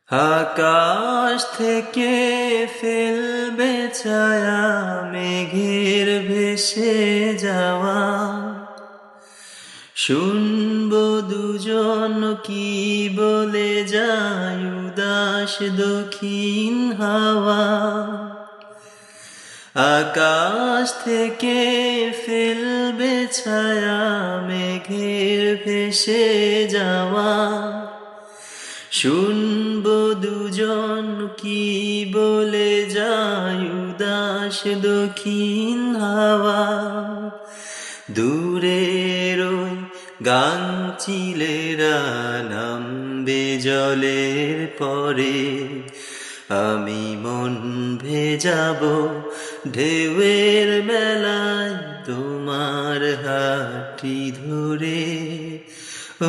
আকাশ থেকে ফেলবে ছায়া মেঘের ভেসে যাওয়া, শুনবো দুজন কি বলে যায় উদাস দক্ষিণ হাওয়া। আকাশ থেকে ফেলবে ছায়া মেঘের ভেসে যাওয়া, শুনবো দুজন কি বলে যায় উদাস দক্ষিণ হাওয়া। দূরের ওই গাঙচিলেরা নামবে জলের পরে, আমি মন ভেজাবো ঢেউয়ের মেলায় তোমার হাতটি ধরে।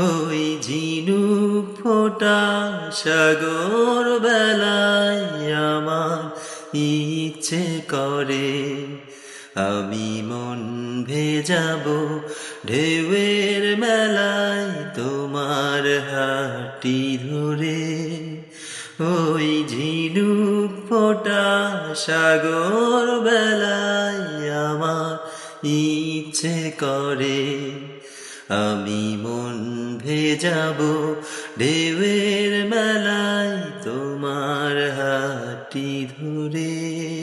ওই ঝিনুক ফোটা সাগর বেলায় আমার ইচ্ছে করে, আমি মন ভেজাবো ঢেউয়ের মেলায় তোমার হাতটি ধরে। ওই ঝিনুক ফোটা সাগর বেলায় আমার ইচ্ছে করে, আমি মন ভেজাবো ঢেউয়ের মেলায় তোমার হাতটি ধরে।